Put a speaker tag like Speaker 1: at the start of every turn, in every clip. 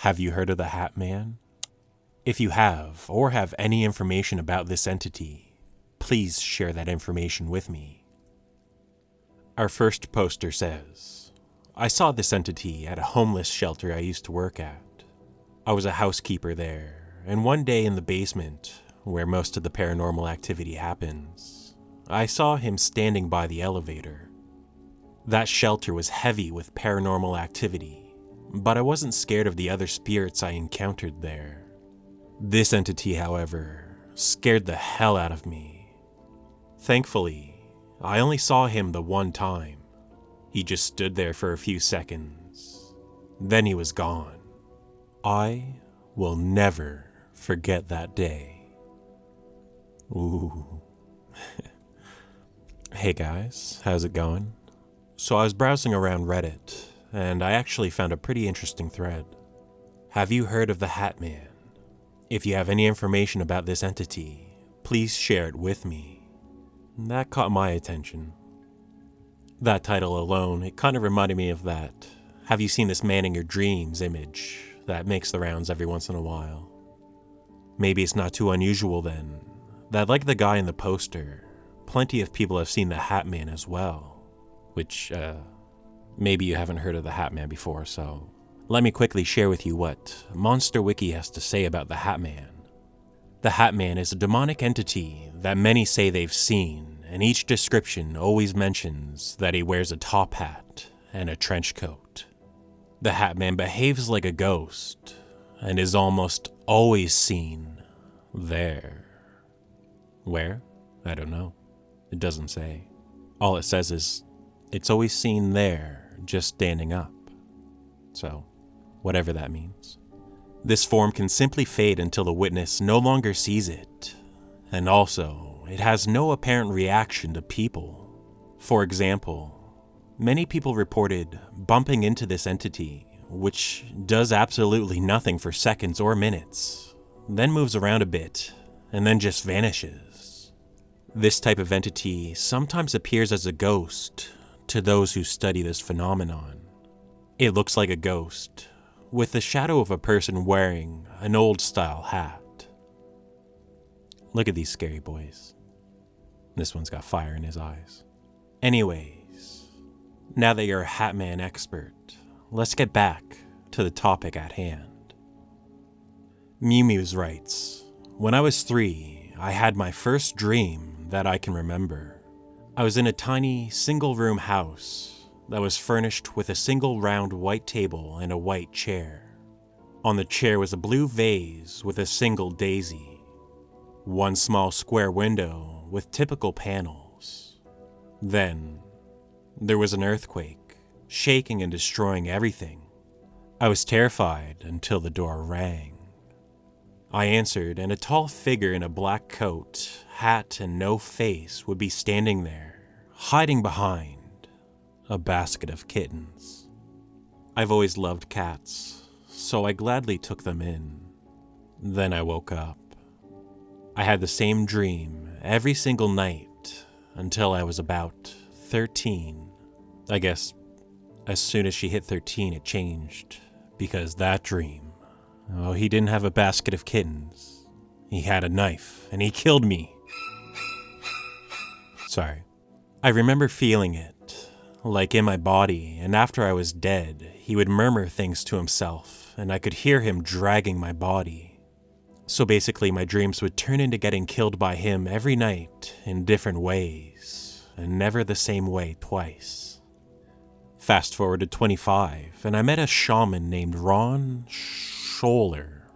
Speaker 1: Have you heard of the Hat Man? If you have, or have any information about this entity, please share that information with me. Our first poster says, I saw this entity at a homeless shelter I used to work at. I was a housekeeper there, and one day in the basement, where most of the paranormal activity happens, I saw him standing by the elevator. That shelter was heavy with paranormal activity, but I wasn't scared of the other spirits I encountered there. This entity, however, scared the hell out of me. Thankfully, I only saw him the one time. He just stood there for a few seconds. Then he was gone. I will never forget that day. Ooh. Hey guys, how's it going? So I was browsing around Reddit, and I actually found a pretty interesting thread. Have you heard of the Hat Man? If you have any information about this entity, please share it with me. That caught my attention. That title alone, it kind of reminded me of that "have you seen this man in your dreams" image that makes the rounds every once in a while. Maybe it's not too unusual then, that like the guy in the poster, plenty of people have seen the Hat Man as well. Which, maybe you haven't heard of the Hat Man before, so let me quickly share with you what Monster Wiki has to say about the Hat Man. The Hat Man is a demonic entity that many say they've seen, and each description always mentions that he wears a top hat and a trench coat. The Hat Man behaves like a ghost, and is almost always seen there. Where? I don't know. It doesn't say. All it says is, it's always seen there, just standing up. So, whatever that means. This form can simply fade until the witness no longer sees it. And also, it has no apparent reaction to people. For example, many people reported bumping into this entity, which does absolutely nothing for seconds or minutes, then moves around a bit, and then just vanishes. This type of entity sometimes appears as a ghost to those who study this phenomenon. It looks like a ghost, with the shadow of a person wearing an old-style hat. Look at these scary boys. This one's got fire in his eyes. Anyways, now that you're a Hat Man expert, let's get back to the topic at hand. Muse writes, when I was 3, I had my first dream that I can remember. I was in a tiny, single-room house that was furnished with a single round white table and a white chair. On the chair was a blue vase with a single daisy. One small square window with typical panels. Then, there was an earthquake, shaking and destroying everything. I was terrified until the door rang. I answered, and a tall figure in a black coat, hat, and no face would be standing there, hiding behind a basket of kittens. I've always loved cats, so I gladly took them in. Then I woke up. I had the same dream every single night until I was about 13. I guess as soon as she hit 13 it changed, because that dream, oh, he didn't have a basket of kittens. He had a knife, and he killed me. Sorry. I remember feeling it, like in my body, and after I was dead, he would murmur things to himself, and I could hear him dragging my body. So basically, my dreams would turn into getting killed by him every night in different ways, and never the same way twice. Fast forward to 25, and I met a shaman named Ron Solar.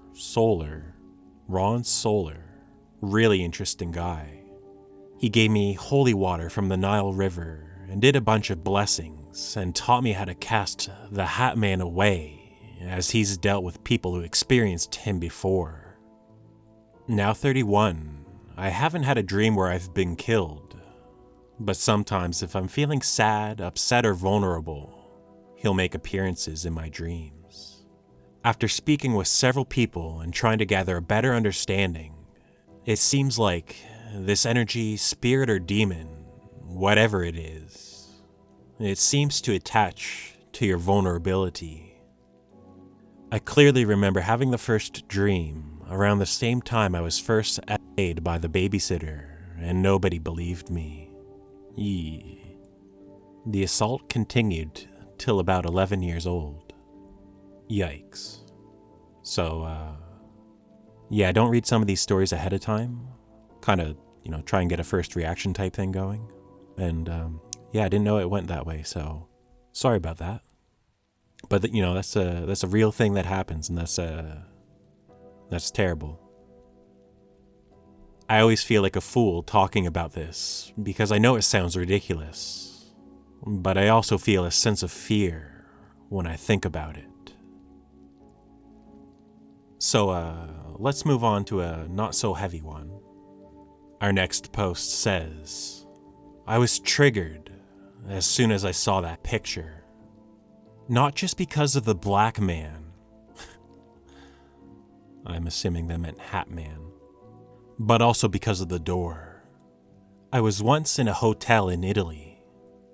Speaker 1: Ron Solar. Really interesting guy. He gave me holy water from the Nile River and did a bunch of blessings and taught me how to cast the Hat Man away, as he's dealt with people who experienced him before. Now 31, I haven't had a dream where I've been killed, but sometimes if I'm feeling sad, upset, or vulnerable, he'll make appearances in my dreams. After speaking with several people and trying to gather a better understanding, it seems like this energy, spirit, or demon, whatever it is, it seems to attach to your vulnerability. I clearly remember having the first dream around the same time I was first aid by the babysitter, and nobody believed me. Yee. The assault continued till about 11 years old. Yikes. So, yeah, don't read some of these stories ahead of time. Kind of, try and get a first reaction type thing going. And, yeah, I didn't know it went that way, so sorry about that. But, that's a real thing that happens, and that's terrible. I always feel like a fool talking about this, because I know it sounds ridiculous, but I also feel a sense of fear when I think about it. So, let's move on to a not-so-heavy one. Our next post says, I was triggered as soon as I saw that picture. Not just because of the black man. I'm assuming they meant Hat Man. But also because of the door. I was once in a hotel in Italy.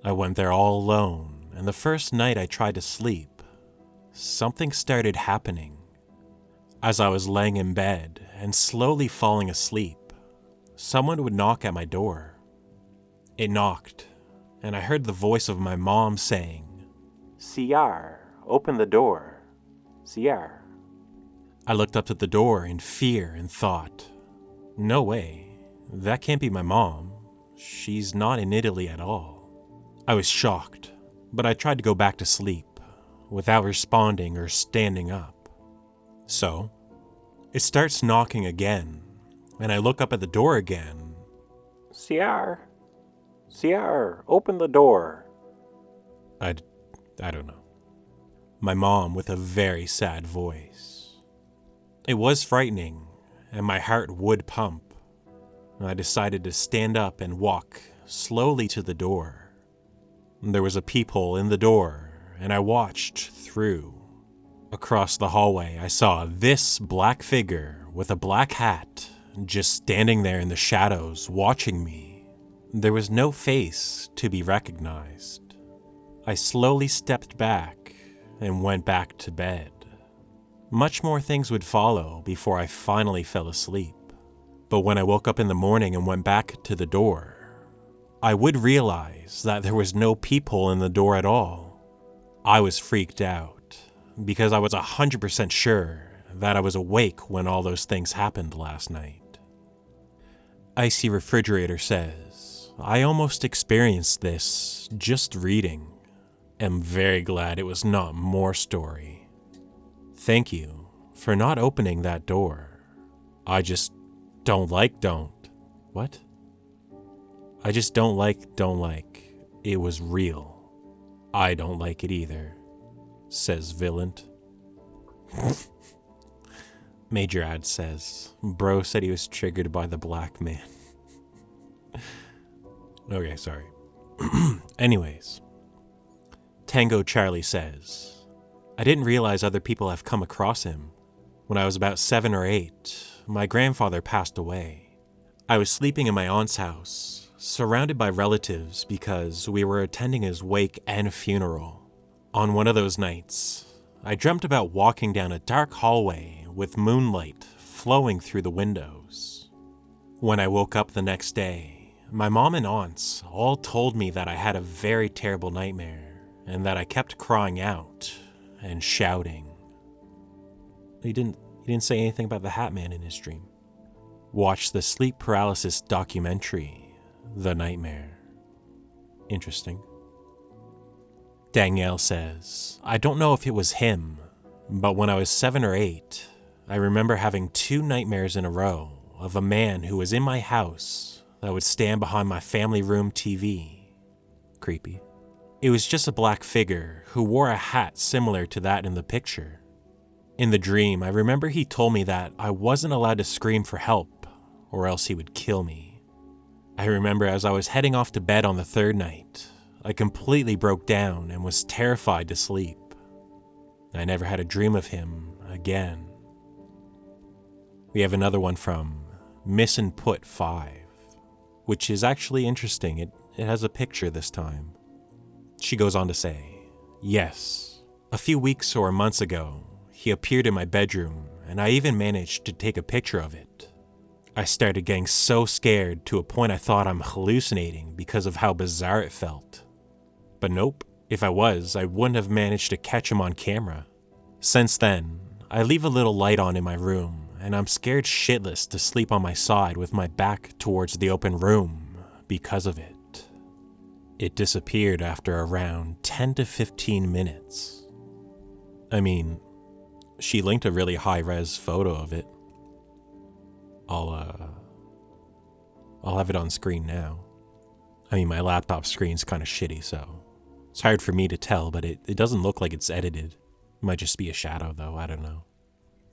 Speaker 1: I went there all alone, and the first night I tried to sleep, something started happening. As I was laying in bed and slowly falling asleep, someone would knock at my door. It knocked, and I heard the voice of my mom saying, "CR, open the door. CR." I looked up at the door in fear and thought, no way, that can't be my mom. She's not in Italy at all. I was shocked, but I tried to go back to sleep without responding or standing up. So, it starts knocking again, and I look up at the door again. CR, open the door. I don't know. My mom with a very sad voice. It was frightening, and my heart would pump. I decided to stand up and walk slowly to the door. There was a peephole in the door, and I watched through. Across the hallway, I saw this black figure with a black hat just standing there in the shadows watching me. There was no face to be recognized. I slowly stepped back and went back to bed. Much more things would follow before I finally fell asleep. But when I woke up in the morning and went back to the door, I would realize that there was no peephole in the door at all. I was freaked out because I was 100% sure that I was awake when all those things happened last night. Icy Refrigerator says, I almost experienced this just reading. Am very glad it was not more story. Thank you for not opening that door. I just don't. What? I just don't like. It was real. I don't like it either, says Villant. Major Ad says, bro said he was triggered by the black man. Okay, sorry. Anyways. Tango Charlie says, I didn't realize other people have come across him. When I was about 7 or 8, my grandfather passed away. I was sleeping in my aunt's house, surrounded by relatives because we were attending his wake and funeral. On one of those nights, I dreamt about walking down a dark hallway with moonlight flowing through the windows. When I woke up the next day, my mom and aunts all told me that I had a very terrible nightmare and that I kept crying out and shouting. He didn't say anything about the Hat Man in his dream. Watch the sleep paralysis documentary, The Nightmare. Interesting. Danielle says, I don't know if it was him, but when I was 7 or 8, I remember having 2 nightmares in a row of a man who was in my house that would stand behind my family room TV. Creepy. It was just a black figure who wore a hat similar to that in the picture. In the dream, I remember he told me that I wasn't allowed to scream for help, or else he would kill me. I remember as I was heading off to bed on the 3rd night, I completely broke down and was terrified to sleep. I never had a dream of him again. We have another one from Missin' Put 5, which is actually interesting. It has a picture this time. She goes on to say, yes, a few weeks or months ago, he appeared in my bedroom, and I even managed to take a picture of it. I started getting so scared to a point I thought I'm hallucinating because of how bizarre it felt. But nope, if I was, I wouldn't have managed to catch him on camera. Since then, I leave a little light on in my room, and I'm scared shitless to sleep on my side with my back towards the open room because of it. It disappeared after around 10 to 15 minutes. I mean, she linked a really high-res photo of it. I'll have it on screen now. I mean, my laptop screen's kind of shitty, so it's hard for me to tell, but it doesn't look like it's edited. It might just be a shadow, though. I don't know.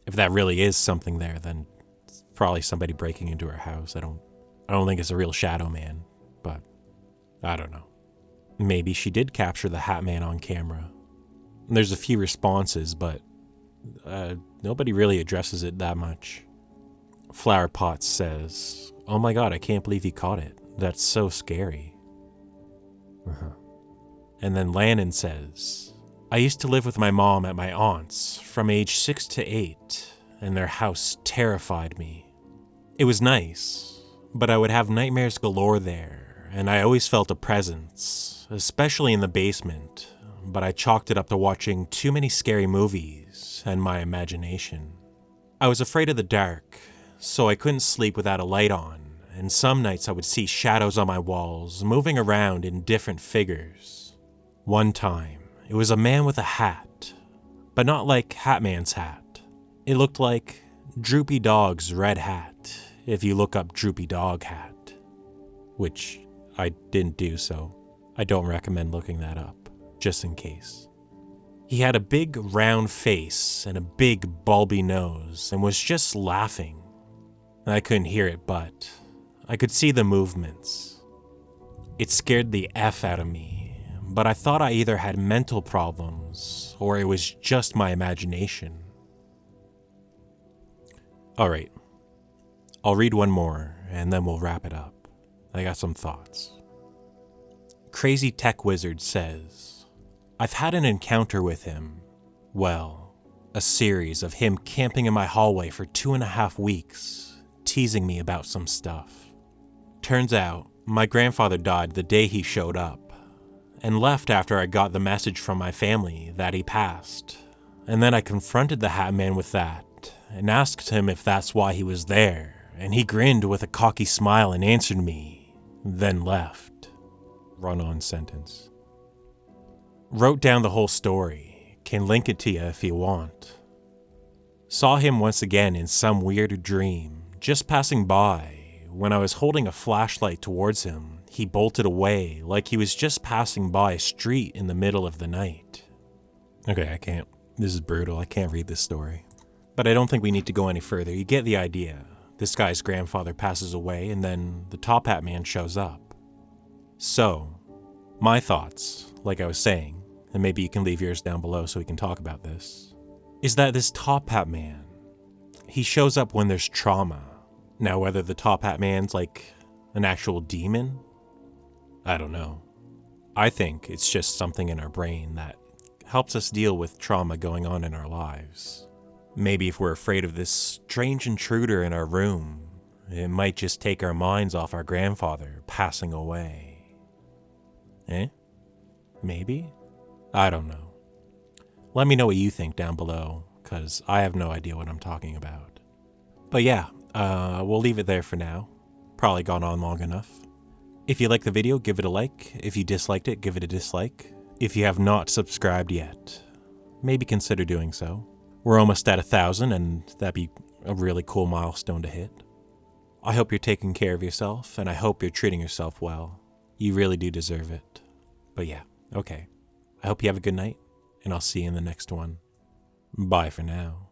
Speaker 1: If that really is something there, then it's probably somebody breaking into her house. I don't think it's a real shadow man, but I don't know. Maybe she did capture the Hat Man on camera. There's a few responses, but nobody really addresses it that much. Flower Pot says, "Oh my god, I can't believe he caught it. That's so scary." And then Lannon says, "I used to live with my mom at my aunt's from age 6 to 8, and their house terrified me. It was nice, but I would have nightmares galore there, and I always felt a presence, especially in the basement, but I chalked it up to watching too many scary movies and my imagination. I was afraid of the dark, so I couldn't sleep without a light on, and some nights I would see shadows on my walls moving around in different figures. One time, it was a man with a hat, but not like Hat Man's hat. It looked like Droopy Dog's red hat, if you look up Droopy Dog hat. Which I didn't do, so I don't recommend looking that up, just in case. He had a big round face and a big bulby nose and was just laughing. I couldn't hear it, but I could see the movements. It scared the F out of me, but I thought I either had mental problems or it was just my imagination." Alright, I'll read one more and then we'll wrap it up. I got some thoughts. Crazy Tech Wizard says, "I've had an encounter with him. Well, a series of him camping in my hallway for 2.5 weeks. Teasing me about some stuff. Turns out, my grandfather died the day he showed up, and left after I got the message from my family that he passed. And then I confronted the Hat Man with that, and asked him if that's why he was there, and he grinned with a cocky smile and answered me, then left." Run-on sentence. Wrote down the whole story, can link it to you if you want. Saw him once again in some weird dream, just passing by. When I was holding a flashlight towards him, he bolted away like he was just passing by a street in the middle of the night. Okay, this is brutal, I can't read this story. But I don't think we need to go any further, you get the idea. This guy's grandfather passes away and then the Top Hat Man shows up. So, my thoughts, like I was saying, and maybe you can leave yours down below so we can talk about this, is that this Top Hat Man, he shows up when there's trauma. Now, whether the Top Hat Man's like an actual demon, I don't know. I think it's just something in our brain that helps us deal with trauma going on in our lives. Maybe if we're afraid of this strange intruder in our room, it might just take our minds off our grandfather passing away. Maybe? I don't know. Let me know what you think down below, because I have no idea what I'm talking about. But yeah, we'll leave it there for now. Probably gone on long enough. If you liked the video, give it a like. If you disliked it, give it a dislike. If you have not subscribed yet, maybe consider doing so. We're almost at 1,000, and that'd be a really cool milestone to hit. I hope you're taking care of yourself, and I hope you're treating yourself well. You really do deserve it. But yeah, okay. I hope you have a good night, and I'll see you in the next one. Bye for now.